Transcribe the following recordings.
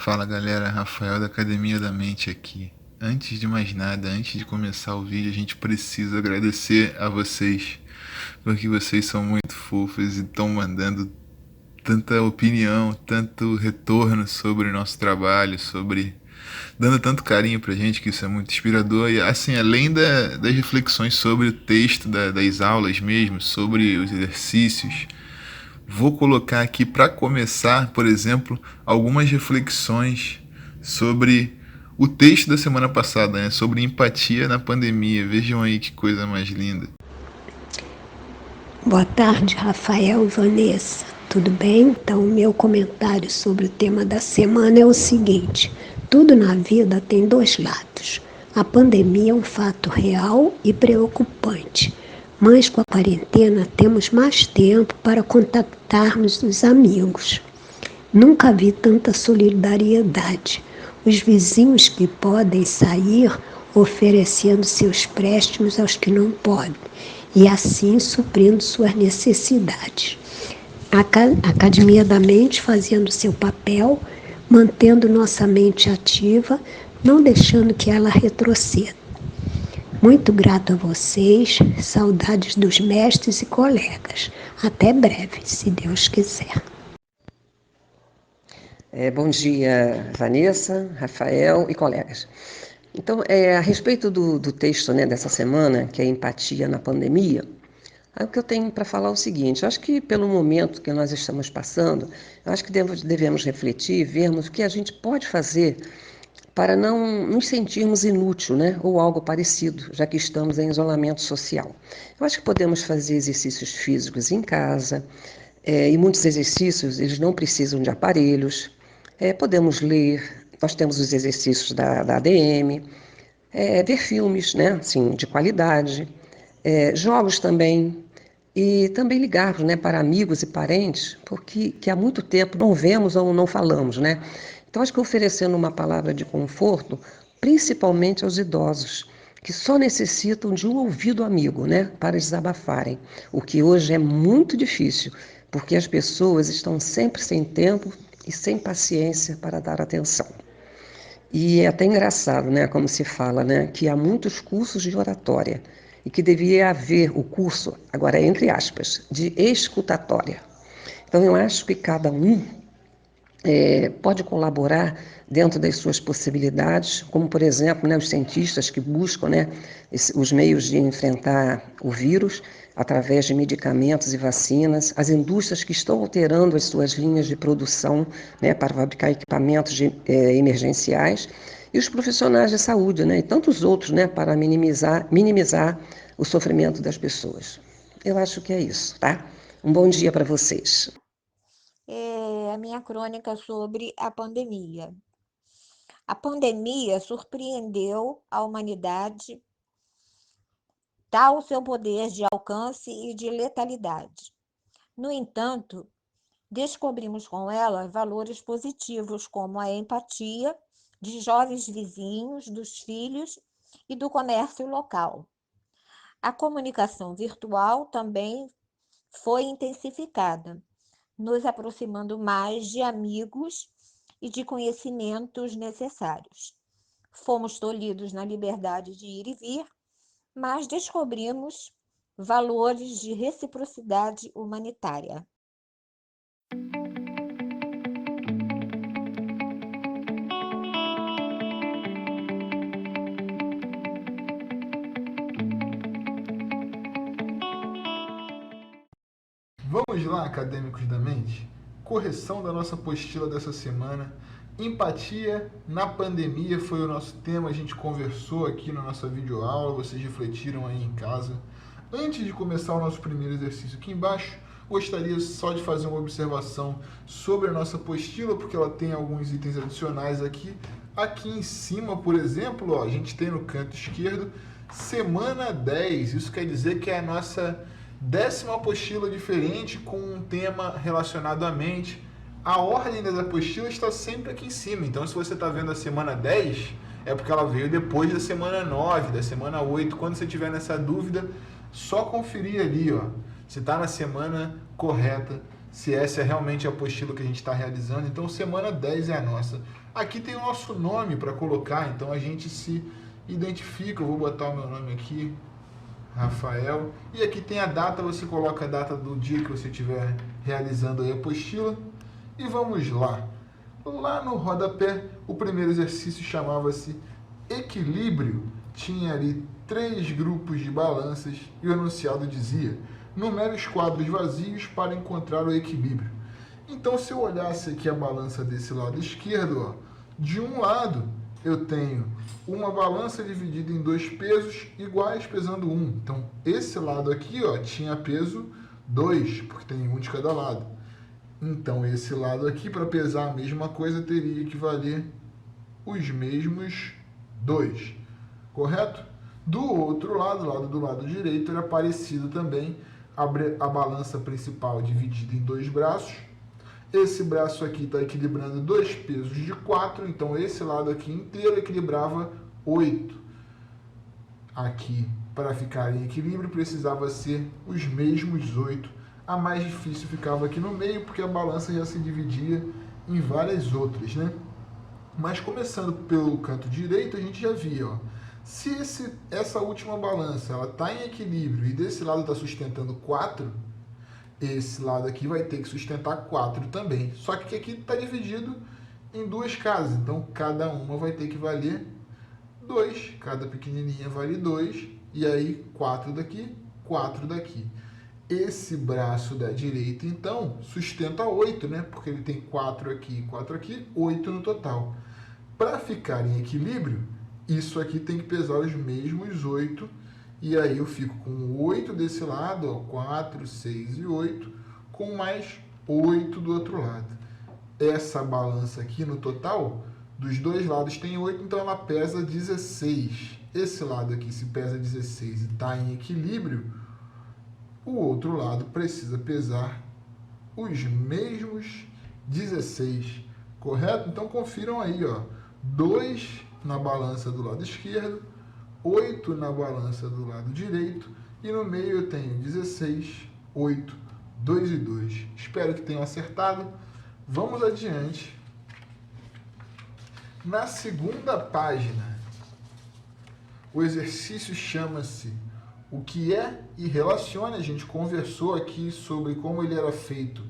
Fala galera, Rafael da Academia da Mente aqui. Antes de mais nada, antes de começar o vídeo, a gente precisa agradecer a vocês, porque vocês são muito fofos e estão mandando tanta opinião, tanto retorno sobre o nosso trabalho, dando tanto carinho pra gente, que isso é muito inspirador. E assim, além das reflexões sobre o texto das aulas mesmo, sobre os exercícios, vou colocar aqui para começar, por exemplo, algumas reflexões sobre o texto da semana passada, né? Sobre empatia na pandemia. Vejam aí que coisa mais linda. Boa tarde, Rafael e Vanessa. Tudo bem? Então, o meu comentário sobre o tema da semana é o seguinte: tudo na vida tem dois lados. A pandemia é um fato real e preocupante, mas com a quarentena temos mais tempo para contactarmos os amigos. Nunca vi tanta solidariedade. Os vizinhos que podem sair oferecendo seus préstimos aos que não podem e assim suprindo suas necessidades. A Academia da Mente fazendo seu papel, mantendo nossa mente ativa, não deixando que ela retroceda. Muito grato a vocês, saudades dos mestres e colegas. Até breve, se Deus quiser. Bom dia, Vanessa, Rafael e colegas. Então, a respeito do texto, né, dessa semana, que é empatia na pandemia, o que eu tenho para falar é o seguinte: eu acho que pelo momento que nós estamos passando, eu acho que devemos refletir, vermos o que a gente pode fazer para não nos sentirmos inútil, né, ou algo parecido, já que estamos em isolamento social. Eu acho que podemos fazer exercícios físicos em casa, e muitos exercícios eles não precisam de aparelhos. Podemos ler, nós temos os exercícios da ADM, ver filmes, né, assim, de qualidade, jogos também, e também ligar, né, para amigos e parentes, porque que há muito tempo não vemos ou não falamos, né? Então, acho que oferecendo uma palavra de conforto, principalmente aos idosos, que só necessitam de um ouvido amigo, né, para desabafarem, o que hoje é muito difícil, porque as pessoas estão sempre sem tempo e sem paciência para dar atenção. E é até engraçado, né, como se fala, né, que há muitos cursos de oratória e que devia haver o curso, agora entre aspas, de escutatória. Então eu acho que cada um pode colaborar dentro das suas possibilidades, como, por exemplo, né, os cientistas que buscam, né, os meios de enfrentar o vírus através de medicamentos e vacinas, as indústrias que estão alterando as suas linhas de produção, né, para fabricar equipamentos emergenciais, e os profissionais de saúde, né, e tantos outros, né, para minimizar o sofrimento das pessoas. Eu acho que é isso, tá? Um bom dia para vocês. A minha crônica sobre a pandemia. A pandemia surpreendeu a humanidade, tal o seu poder de alcance e de letalidade. No entanto, descobrimos com ela valores positivos, como a empatia de jovens vizinhos, dos filhos e do comércio local. A comunicação virtual também foi intensificada, nos aproximando mais de amigos e de conhecimentos necessários. Fomos tolhidos na liberdade de ir e vir, mas descobrimos valores de reciprocidade humanitária. Vamos lá, acadêmicos da mente? Correção da nossa apostila dessa semana. Empatia na pandemia foi o nosso tema, a gente conversou aqui na nossa videoaula, vocês refletiram aí em casa. Antes de começar o nosso primeiro exercício aqui embaixo, gostaria só de fazer uma observação sobre a nossa apostila, porque ela tem alguns itens adicionais aqui. Aqui em cima, por exemplo, ó, a gente tem no canto esquerdo, semana 10, isso quer dizer que é a nossa 10ª apostila diferente com um tema relacionado à mente. A ordem das apostilas está sempre aqui em cima, então se você está vendo a semana 10, é porque ela veio depois da semana 9, da semana 8. Quando você tiver nessa dúvida, só conferir ali, ó, se está na semana correta, se essa é realmente a apostila que a gente está realizando. Então semana 10 é a nossa. Aqui tem o nosso nome para colocar, então a gente se identifica. Eu vou botar o meu nome aqui, Rafael. E aqui tem a data, você coloca a data do dia que você estiver realizando aí a apostila. E vamos lá. Lá no rodapé, o primeiro exercício chamava-se equilíbrio. Tinha ali 3 grupos de balanças e o enunciado dizia: numere os quadros vazios para encontrar o equilíbrio. Então, se eu olhasse aqui a balança desse lado esquerdo, ó, de um lado eu tenho uma balança dividida em 2 pesos iguais pesando 1. Então, esse lado aqui, ó, tinha peso 2, porque tem um de cada lado. Então, esse lado aqui, para pesar a mesma coisa, teria que valer os mesmos 2. Correto? Do outro lado do lado direito, era parecido também. A balança principal dividida em 2 braços. Esse braço aqui está equilibrando 2 pesos de 4, então esse lado aqui inteiro equilibrava 8. Aqui, para ficar em equilíbrio, precisava ser os mesmos 8. A mais difícil ficava aqui no meio, porque a balança já se dividia em várias outras, né? Mas começando pelo canto direito, a gente já via, ó, se essa última balança está em equilíbrio e desse lado está sustentando 4, esse lado aqui vai ter que sustentar 4 também. Só que aqui está dividido em 2 casas, então cada uma vai ter que valer 2. Cada pequenininha vale 2, e aí 4 daqui, 4 daqui. Esse braço da direita, então, sustenta 8, né? Porque ele tem 4 aqui, 8 no total. Para ficar em equilíbrio, isso aqui tem que pesar os mesmos 8. E aí eu fico com 8 desse lado, ó, 4, 6 e 8, com mais 8 do outro lado. Essa balança aqui no total, dos dois lados tem 8, então ela pesa 16. Esse lado aqui, se pesa 16 e está em equilíbrio, o outro lado precisa pesar os mesmos 16, correto? Então confiram aí, ó, 2 na balança do lado esquerdo, 8 na balança do lado direito, e no meio eu tenho 16, 8, 2 e 2. Espero que tenham acertado. Vamos adiante. Na segunda página, o exercício chama-se O que é e relaciona. A gente conversou aqui sobre como ele era feito,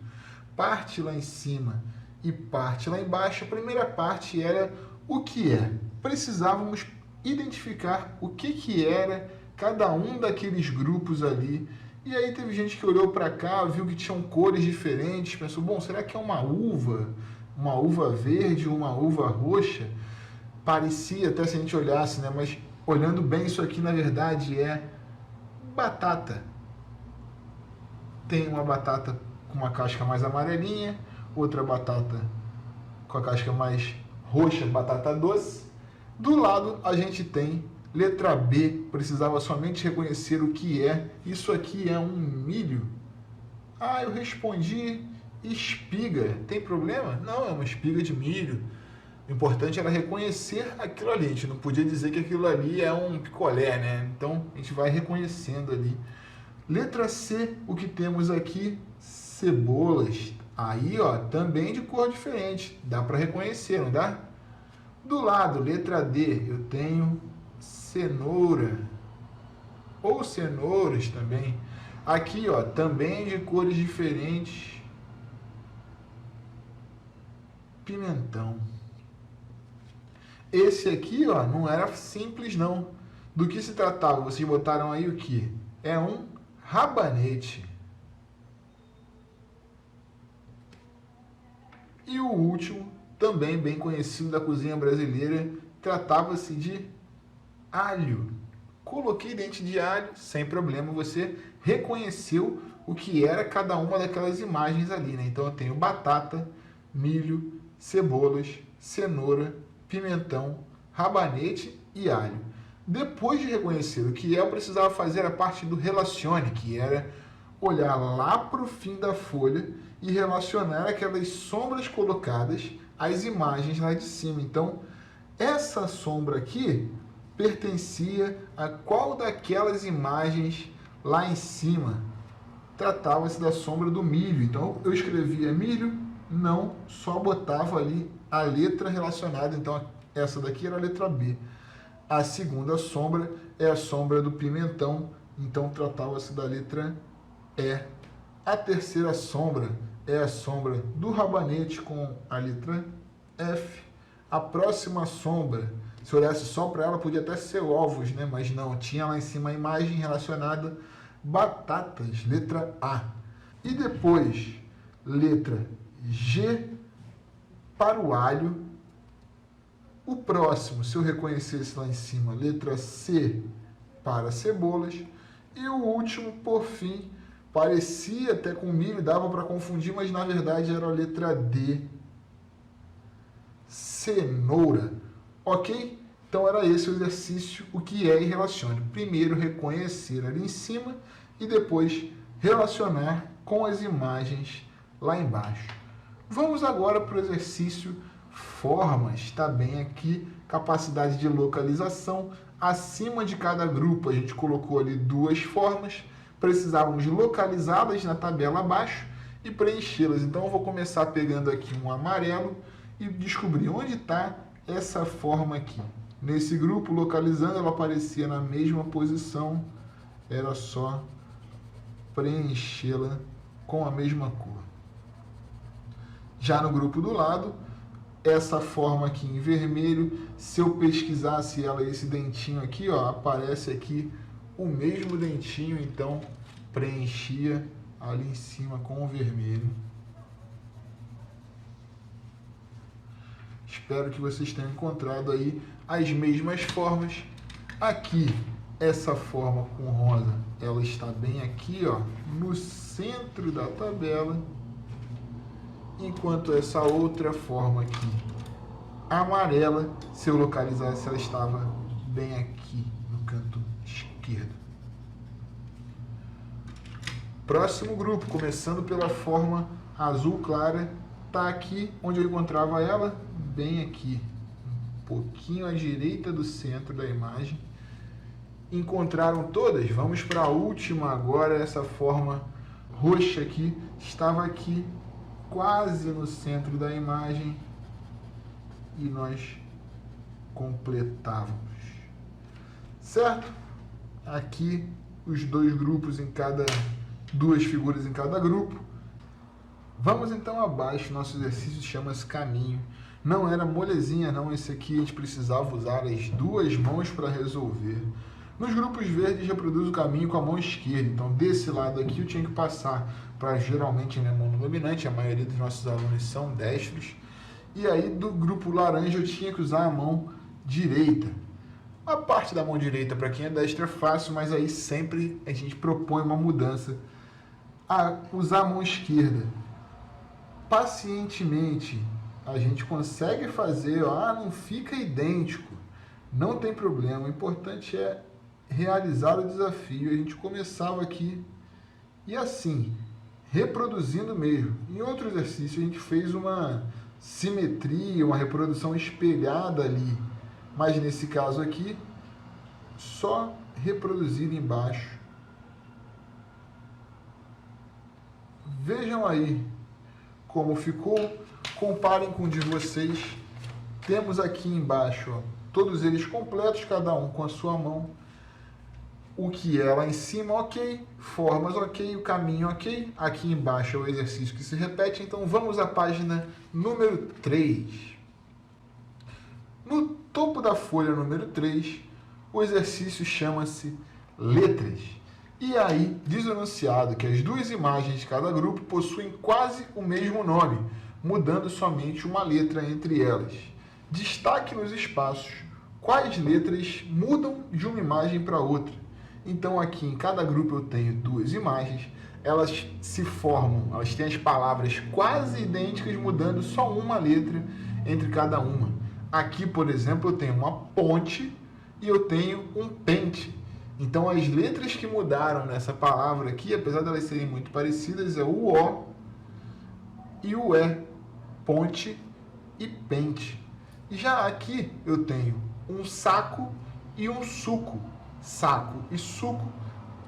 parte lá em cima e parte lá embaixo. A primeira parte era o que é. Precisávamos identificar o que era cada um daqueles grupos ali. E aí teve gente que olhou para cá, viu que tinham cores diferentes, pensou, bom, será que é uma uva verde ou uma uva roxa? Parecia até se a gente olhasse, né? Mas olhando bem, isso aqui na verdade é batata. Tem uma batata com uma casca mais amarelinha, outra batata com a casca mais roxa, batata doce. Do lado a gente tem letra B, precisava somente reconhecer o que é. Isso aqui é um milho. Ah, eu respondi espiga. Tem problema? Não, é uma espiga de milho. O importante era reconhecer aquilo ali. A gente não podia dizer que aquilo ali é um picolé, né? Então a gente vai reconhecendo ali. Letra C, o que temos aqui? Cebolas. Aí, ó, também de cor diferente. Dá para reconhecer, não dá? Do lado, letra D, eu tenho cenoura, ou cenouras também. Aqui, ó, também de cores diferentes, pimentão. Esse aqui, ó, não era simples não. Do que se tratava? Vocês botaram aí o que? É um rabanete. E o último, também bem conhecido da cozinha brasileira, tratava-se de alho. Coloquei dente de alho, sem problema, você reconheceu o que era cada uma daquelas imagens ali, né? Então eu tenho batata, milho, cebolas, cenoura, pimentão, rabanete e alho. Depois de reconhecer o que é, eu precisava fazer a parte do relacione, que era olhar lá para o fim da folha e relacionar aquelas sombras colocadas às imagens lá de cima. Então, essa sombra aqui pertencia a qual daquelas imagens lá em cima? Tratava-se da sombra do milho. Então, eu escrevia milho não, só botava ali a letra relacionada. Então, essa daqui era a letra B. A segunda sombra é a sombra do pimentão, então tratava-se da letra E. A terceira sombra é a sombra do rabanete com a letra F. A próxima sombra, se olhasse só para ela, podia até ser ovos, né? Mas não, tinha lá em cima a imagem relacionada batatas, letra A. E depois, letra G para o alho. O próximo, se eu reconhecesse lá em cima, letra C para cebolas. E o último, por fim, parecia até com milho, dava para confundir, mas na verdade era a letra D, cenoura. Ok? Então era esse o exercício, o que é e relacione. Primeiro reconhecer ali em cima e depois relacionar com as imagens lá embaixo. Vamos agora para o exercício formas, está bem aqui, capacidade de localização. Acima de cada grupo a gente colocou ali duas formas, precisávamos localizá-las na tabela abaixo e preenchê-las. Então eu vou começar pegando aqui um amarelo e descobrir onde está essa forma aqui. Nesse grupo, localizando, ela aparecia na mesma posição, era só preenchê-la com a mesma cor. Já no grupo do lado, essa forma aqui em vermelho, se eu pesquisasse ela, esse dentinho aqui, ó, aparece aqui o mesmo dentinho, então preenchia ali em cima com o vermelho. Espero que vocês tenham encontrado aí as mesmas formas. Aqui, essa forma com rosa, ela está bem aqui, ó, no centro da tabela. Enquanto essa outra forma aqui, amarela, se eu localizasse, ela estava bem aqui no canto esquerdo. Próximo grupo, começando pela forma azul clara, está aqui onde eu encontrava ela, bem aqui, um pouquinho à direita do centro da imagem. Encontraram todas? Vamos para a última agora, essa forma roxa aqui, estava aqui quase no centro da imagem e nós completávamos. Certo? Aqui os dois grupos em cada, duas figuras em cada grupo. Vamos então abaixo, nosso exercício chama-se caminho. Não era molezinha não, esse aqui a gente precisava usar as duas mãos para resolver. Nos grupos verdes reproduz o caminho com a mão esquerda, então desse lado aqui eu tinha que passar para geralmente a minha mão no dominante, a maioria dos nossos alunos são destros, e aí do grupo laranja eu tinha que usar a mão direita. A parte da mão direita para quem é destro é fácil, mas aí sempre a gente propõe uma mudança, a usar a mão esquerda. Pacientemente a gente consegue fazer, não fica idêntico, não tem problema, o importante é realizar o desafio. A gente começava aqui e assim, reproduzindo mesmo. Em outro exercício a gente fez uma simetria, uma reprodução espelhada ali, mas nesse caso aqui, só reproduzir embaixo. Vejam aí como ficou, comparem com o de vocês. Temos aqui embaixo, ó, todos eles completos, cada um com a sua mão. O que é lá em cima, ok. Formas, ok. O caminho, ok. Aqui embaixo é o exercício que se repete. Então, vamos à página número 3. No topo da folha número 3, o exercício chama-se letras. E aí, diz o enunciado que as duas imagens de cada grupo possuem quase o mesmo nome, mudando somente uma letra entre elas. Destaque nos espaços quais letras mudam de uma imagem para outra. Então aqui em cada grupo eu tenho duas imagens, elas se formam, elas têm as palavras quase idênticas, mudando só uma letra entre cada uma. Aqui, por exemplo, eu tenho uma ponte e eu tenho um pente. Então as letras que mudaram nessa palavra aqui, apesar de elas serem muito parecidas, é o O e o E, ponte e pente. E já aqui eu tenho um saco e um suco. Saco e suco,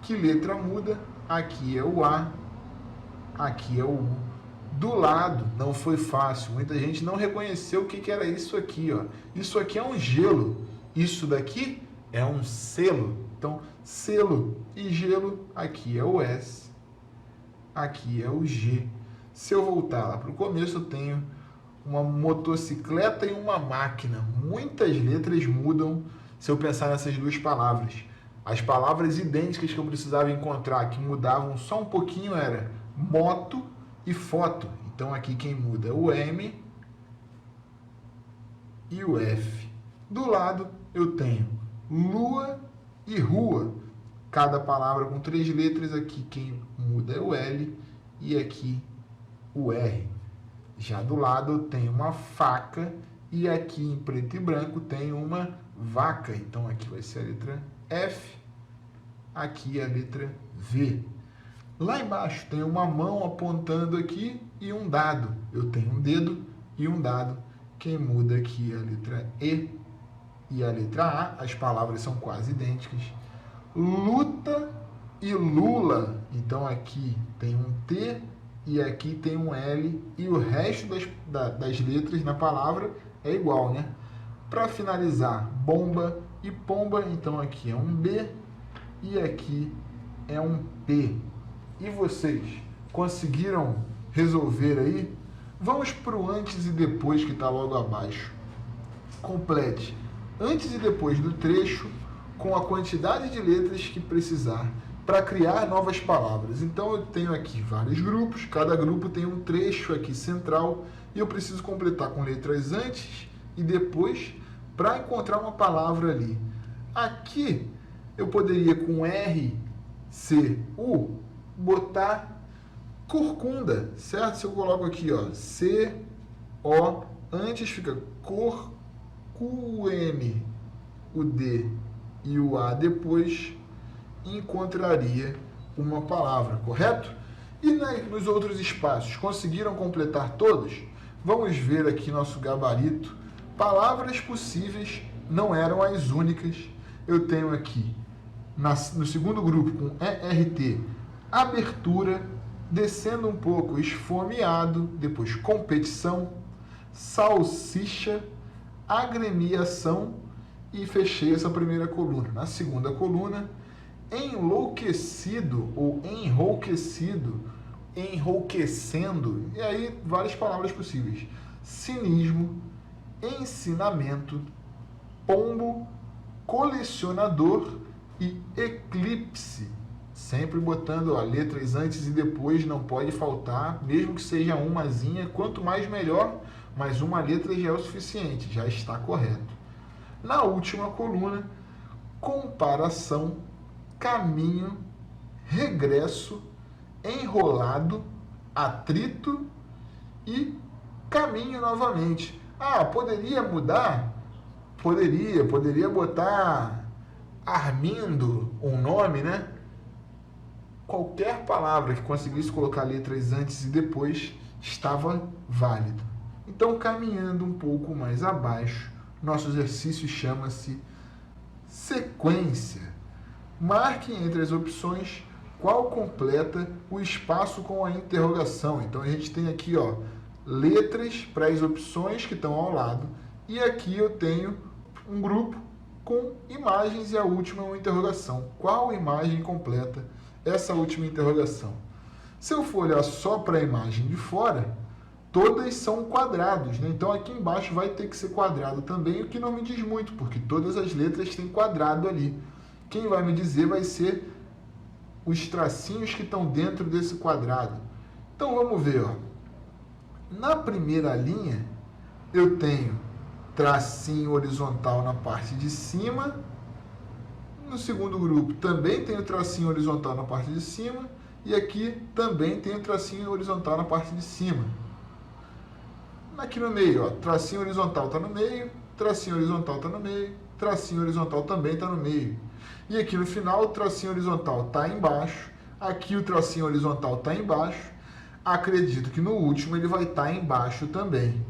que letra muda? Aqui é o A, aqui é o U. Do lado, não foi fácil. Muita gente não reconheceu o que era isso aqui, ó. Isso aqui é um gelo. Isso daqui é um selo. Então, selo e gelo, aqui é o S, aqui é o G. Se eu voltar lá para o começo, eu tenho uma motocicleta e uma máquina. Muitas letras mudam se eu pensar nessas duas palavras. As palavras idênticas que eu precisava encontrar, que mudavam só um pouquinho, era moto e foto. Então aqui quem muda é o M e o F. Do lado eu tenho lua e rua. Cada palavra com 3 letras, aqui quem muda é o L e aqui o R. Já do lado eu tenho uma faca e aqui em preto e branco tem uma vaca. Então aqui vai ser a letra F, aqui a letra V. Lá embaixo tem uma mão apontando aqui e um dado. Eu tenho um dedo e um dado. Quem muda aqui é a letra E e a letra A. As palavras são quase idênticas. Luta e Lula. Então aqui tem um T e aqui tem um L e o resto das letras na palavra é igual, né? Para finalizar, bomba e pomba. Então aqui é um B e aqui é um P. E vocês conseguiram resolver aí? Vamos para o antes e depois que está logo abaixo. Complete antes e depois do trecho com a quantidade de letras que precisar para criar novas palavras. Então eu tenho aqui vários grupos, cada grupo tem um trecho aqui central e eu preciso completar com letras antes e depois para encontrar uma palavra ali. Aqui eu poderia com R, C, U botar corcunda, certo? Se eu coloco aqui, ó, C, O, antes fica cor, Q, M, o D e o A depois, encontraria uma palavra, correto? E nos outros espaços, conseguiram completar todos? Vamos ver aqui nosso gabarito. Palavras possíveis não eram as únicas. Eu tenho aqui, no segundo grupo, com ERT, abertura, descendo um pouco, esfomeado, depois competição, salsicha, agremiação e fechei essa primeira coluna. Na segunda coluna, enlouquecido ou enrouquecido, enrouquecendo, e aí várias palavras possíveis. Cinismo, ensinamento, pombo, colecionador e eclipse. Sempre botando, ó, letras antes e depois, não pode faltar, mesmo que seja umazinha, quanto mais melhor, mas uma letra já é o suficiente, já está correto. Na última coluna, comparação, caminho, regresso, enrolado, atrito e caminho novamente. Ah, poderia mudar? Poderia botar Armindo, um nome, né? Qualquer palavra que conseguisse colocar letras antes e depois estava válido. Então, caminhando um pouco mais abaixo, nosso exercício chama-se sequência. Marque entre as opções qual completa o espaço com a interrogação. Então, a gente tem aqui, ó, letras para as opções que estão ao lado. E aqui eu tenho um grupo com imagens e a última é uma interrogação. Qual imagem completa essa última interrogação? Se eu for olhar só para a imagem de fora, todas são quadrados, né? Então aqui embaixo vai ter que ser quadrado também, o que não me diz muito, porque todas as letras têm quadrado ali. Quem vai me dizer vai ser os tracinhos que estão dentro desse quadrado. Então vamos ver, ó. Na primeira linha, eu tenho tracinho horizontal na parte de cima. No segundo grupo também tem o tracinho horizontal na parte de cima. E aqui também tem o tracinho horizontal na parte de cima. Aqui no meio, ó, tracinho horizontal está no meio, tracinho horizontal está no meio, tracinho horizontal também está no meio. E aqui no final, o tracinho horizontal está embaixo, aqui o tracinho horizontal está embaixo. Acredito que no último ele vai estar embaixo também.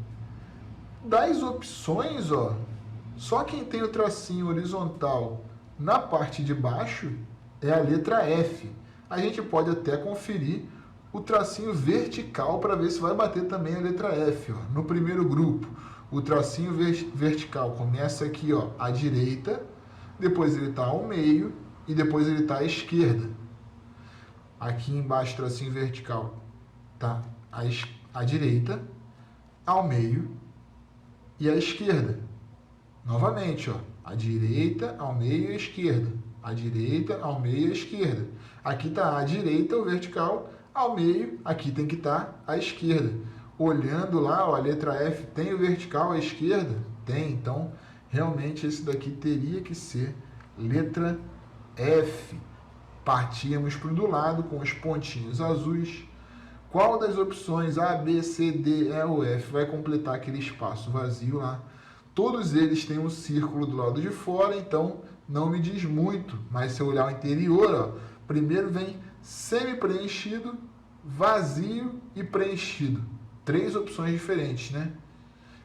Das opções, ó, só quem tem o tracinho horizontal na parte de baixo é a letra F. A gente pode até conferir o tracinho vertical para ver se vai bater também a letra F. Ó. No primeiro grupo, o tracinho vertical começa aqui, ó, à direita, depois ele está ao meio e depois ele está à esquerda. Aqui embaixo, o tracinho vertical tá à direita, ao meio e à esquerda. Novamente, ó, à direita, ao meio e à esquerda. À direita, ao meio e à esquerda. Aqui está à direita o vertical, ao meio, aqui tem que estar à esquerda. Olhando lá, ó, a letra F tem o vertical à esquerda? Tem, então realmente esse daqui teria que ser letra F. Partíamos para o do lado com os pontinhos azuis. Qual das opções A, B, C, D, E ou F vai completar aquele espaço vazio lá? Todos eles têm um círculo do lado de fora, então não me diz muito. Mas se eu olhar o interior, ó, primeiro vem semi-preenchido, vazio e preenchido. 3 opções diferentes, né?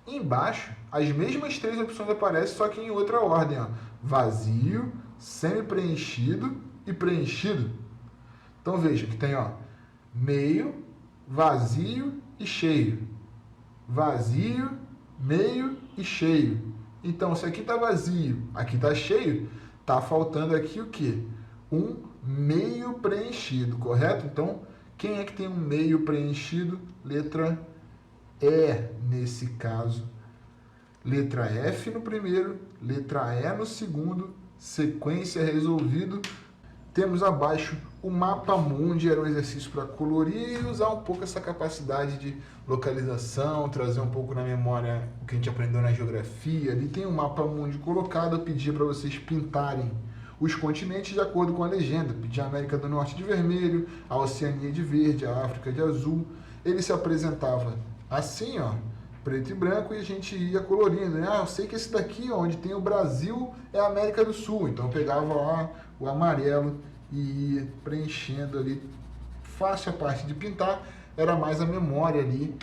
Embaixo, as mesmas 3 opções aparecem, só que em outra ordem, ó. Vazio, semi-preenchido e preenchido. Então veja que tem, ó, meio, vazio e cheio. Vazio, meio e cheio. Então, se aqui está vazio, aqui está cheio, está faltando aqui o quê? Um meio preenchido, correto? Então, quem é que tem um meio preenchido? Letra E, nesse caso. Letra F no primeiro, letra E no segundo, sequência resolvido. Temos abaixo o mapa mundi, era um exercício para colorir e usar um pouco essa capacidade de localização, trazer um pouco na memória o que a gente aprendeu na geografia. Ali tem um mapa mundi colocado, eu pedi para vocês pintarem os continentes de acordo com a legenda. Pedi a América do Norte de vermelho, a Oceania de verde, a África de azul. Ele se apresentava assim, ó, preto e branco, e a gente ia colorindo, né? Ah, eu sei que esse daqui, ó, onde tem o Brasil, é a América do Sul. Então eu pegava lá o amarelo e ia preenchendo ali. Fácil a parte de pintar, era mais a memória ali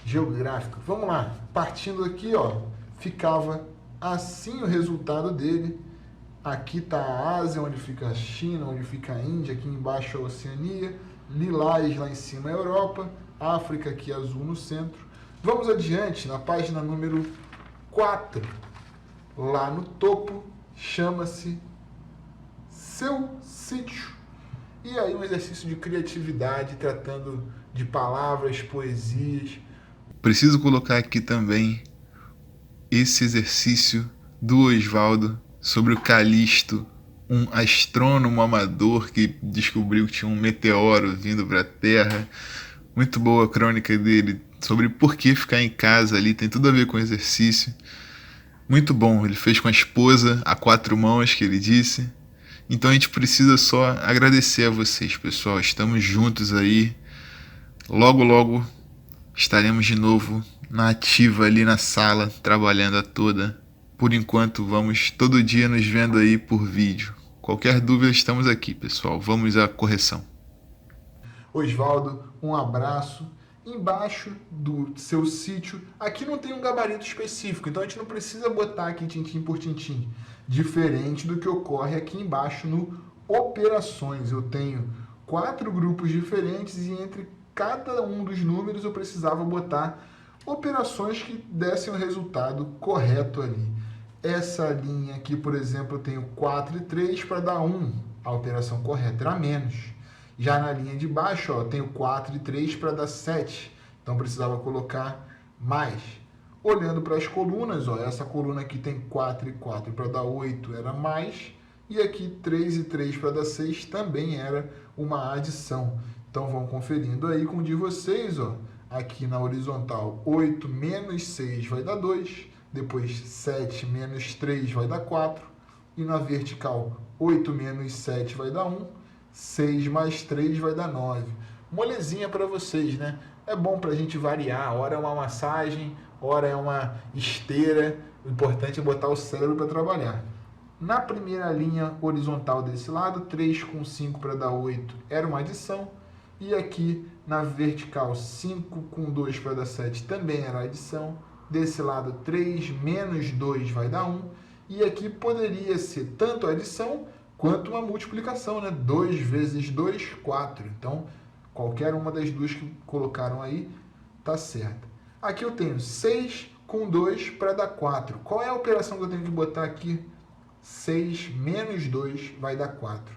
geográfica. Vamos lá, partindo aqui, ó, ficava assim o resultado dele. Aqui está a Ásia, onde fica a China, onde fica a Índia, aqui embaixo a Oceania, lilás lá em cima a Europa, África aqui azul no centro. Vamos adiante, na página número 4, lá no topo, chama-se Seu Sítio. E aí um exercício de criatividade, tratando de palavras, poesias. Preciso colocar aqui também esse exercício do Oswaldo sobre o Calisto, um astrônomo amador que descobriu que tinha um meteoro vindo para a Terra. Muito boa a crônica dele sobre por que ficar em casa ali, tem tudo a ver com o exercício. Muito bom, ele fez com a esposa, a 4 mãos que ele disse. Então a gente precisa só agradecer a vocês, pessoal. Estamos juntos aí. Logo, logo estaremos de novo na ativa ali na sala, trabalhando a toda. Por enquanto, vamos todo dia nos vendo aí por vídeo. Qualquer dúvida, estamos aqui, pessoal. Vamos à correção. Oswaldo, um abraço. Embaixo do seu sítio, aqui não tem um gabarito específico, então a gente não precisa botar aqui tintim por tintim. Diferente do que ocorre aqui embaixo no operações. Eu tenho 4 grupos diferentes e entre cada um dos números eu precisava botar operações que dessem o resultado correto ali. Essa linha aqui, por exemplo, eu tenho 4 e 3 para dar 1. A operação correta era menos. Já na linha de baixo, ó, eu tenho 4 e 3 para dar 7. Então precisava colocar mais. Olhando para as colunas, ó, essa coluna aqui tem 4 e 4 para dar 8, era mais. E aqui 3 e 3 para dar 6 também era uma adição. Então vão conferindo aí com o de vocês, ó. Aqui na horizontal, 8 menos 6 vai dar 2. Depois 7 menos 3 vai dar 4. E na vertical, 8 menos 7 vai dar 1. 6 mais 3 vai dar 9. Molezinha para vocês, né? É bom para a gente variar. Ora é uma massagem, ora é uma esteira. O importante é botar o cérebro para trabalhar. Na primeira linha horizontal desse lado, 3 com 5 para dar 8 era uma adição. E aqui na vertical, 5 com 2 para dar 7 também era adição. Desse lado, 3 menos 2 vai dar 1. E aqui poderia ser tanto adição quanto uma multiplicação, né? 2 vezes 2, 4. Então, Qualquer uma das duas que colocaram aí tá certa. Aqui eu tenho 6 com 2 para dar 4. Qual é a operação que eu tenho que botar aqui? 6 menos 2 vai dar 4.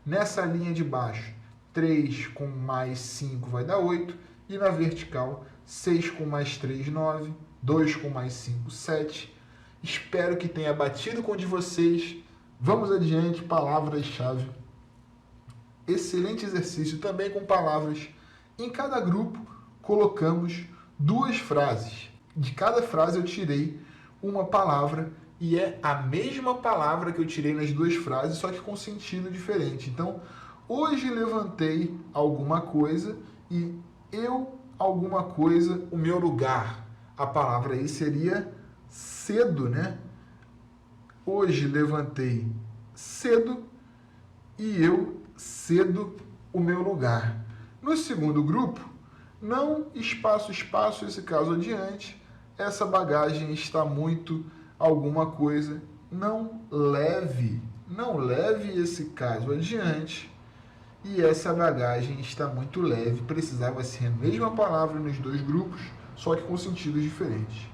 Nessa linha de baixo, 3 com mais 5 vai dar 8. E na vertical, 6 com mais 3, 9. 2 com mais 5, 7. Espero que tenha batido com o de vocês. Vamos adiante, palavras-chave. Excelente exercício também com palavras. Em cada grupo, colocamos 2 frases. De cada frase eu tirei uma palavra e é a mesma palavra que eu tirei nas 2 frases, só que com sentido diferente. Então, hoje levantei alguma coisa e eu alguma coisa, o meu lugar. A palavra aí seria cedo, né? Hoje levantei cedo e eu cedo o meu lugar. No segundo grupo, não espaço, espaço, esse caso adiante. Essa bagagem está muito alguma coisa. Não leve esse caso adiante. E essa bagagem está muito leve. Precisava ser a mesma palavra nos 2 grupos, só que com sentidos diferentes.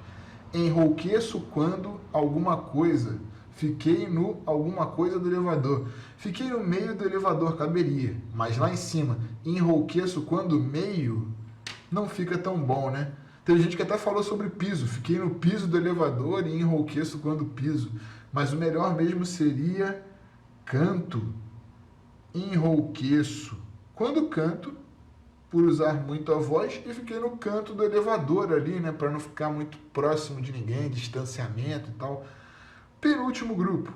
Enrouqueço quando alguma coisa. Fiquei no alguma coisa do elevador. Fiquei no meio do elevador, caberia. Mas lá em cima, enrouqueço quando meio, não fica tão bom, né? Tem gente que até falou sobre piso. Fiquei no piso do elevador e enrouqueço quando piso. Mas o melhor mesmo seria canto. Enrouqueço quando canto, por usar muito a voz, e fiquei no canto do elevador ali, né? Para não ficar muito próximo de ninguém, distanciamento e tal. Penúltimo grupo.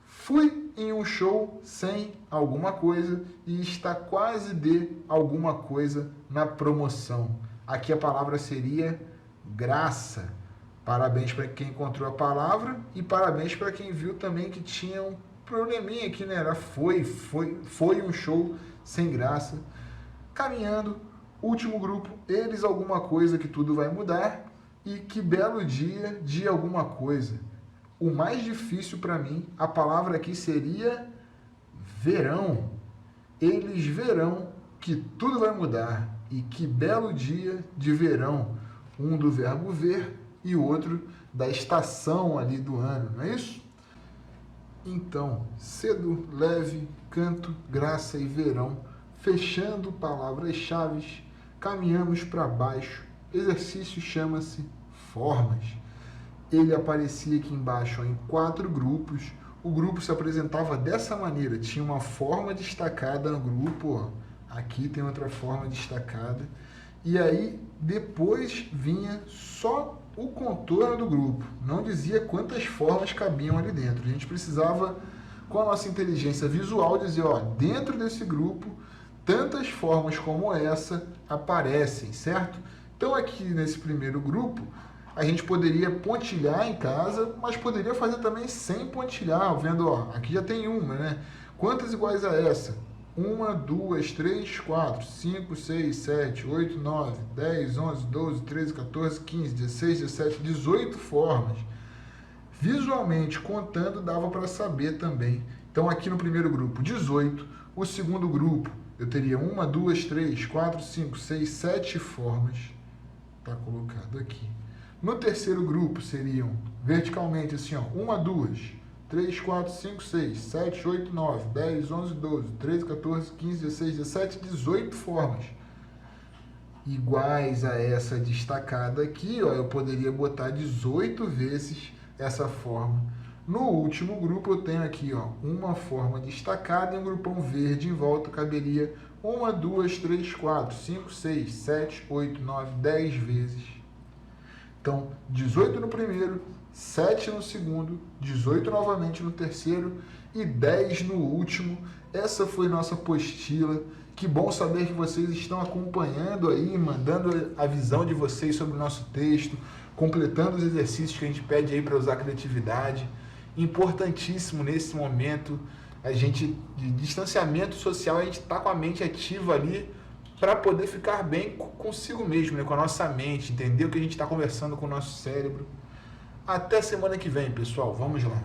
Fui em um show sem alguma coisa e está quase de alguma coisa na promoção. Aqui a palavra seria graça. Parabéns para quem encontrou a palavra e parabéns para quem viu também que tinha um probleminha aqui, né? Era foi um show sem graça. Caminhando, último grupo, eles alguma coisa que tudo vai mudar e que belo dia de alguma coisa. O mais difícil para mim, a palavra aqui seria verão. Eles verão que tudo vai mudar e que belo dia de verão. Um do verbo ver e o outro da estação ali do ano, não é isso? Então, cedo, leve, canto, graça e verão. Fechando palavras-chave, caminhamos para baixo. Exercício chama-se formas. Ele aparecia aqui embaixo em 4 grupos. O grupo se apresentava dessa maneira. Tinha uma forma destacada no grupo. Ó. Aqui tem outra forma destacada. E aí, depois vinha só o contorno do grupo. Não dizia quantas formas cabiam ali dentro. A gente precisava, com a nossa inteligência visual, dizer, ó, dentro desse grupo, tantas formas como essa aparecem, certo? Então, aqui nesse primeiro grupo, a gente poderia pontilhar em casa, mas poderia fazer também sem pontilhar, vendo, ó, aqui já tem uma, né? Quantas iguais a essa? 1, 2, 3, 4, 5, 6, 7, 8, 9, 10, 11, 12, 13, 14, 15, 16, 17, 18 formas. Visualmente, contando, dava para saber também. Então, aqui no primeiro grupo, 18. O segundo grupo, eu teria 1, 2, 3, 4, 5, 6, 7 formas. Está colocado aqui. No terceiro grupo, seriam verticalmente assim, ó, 1, 2, 3, 4, 5, 6, 7, 8, 9, 10, 11, 12, 13, 14, 15, 16, 17, 18 formas. Iguais a essa destacada aqui, ó, eu poderia botar 18 vezes essa forma. No último grupo eu tenho aqui, ó, uma forma destacada e um grupão verde em volta, caberia 1, 2, 3, 4, 5, 6, 7, 8, 9, 10 vezes. Então, 18 no primeiro, 7 no segundo, 18 novamente no terceiro e 10 no último. Essa foi nossa apostila. Que bom saber que vocês estão acompanhando aí, mandando a visão de vocês sobre o nosso texto, completando os exercícios que a gente pede aí para usar a criatividade. Importantíssimo nesse momento, a gente, de distanciamento social, a gente está com a mente ativa ali para poder ficar bem consigo mesmo, né? Com a nossa mente, entender o que a gente está conversando com o nosso cérebro. Até semana que vem, pessoal. Vamos lá.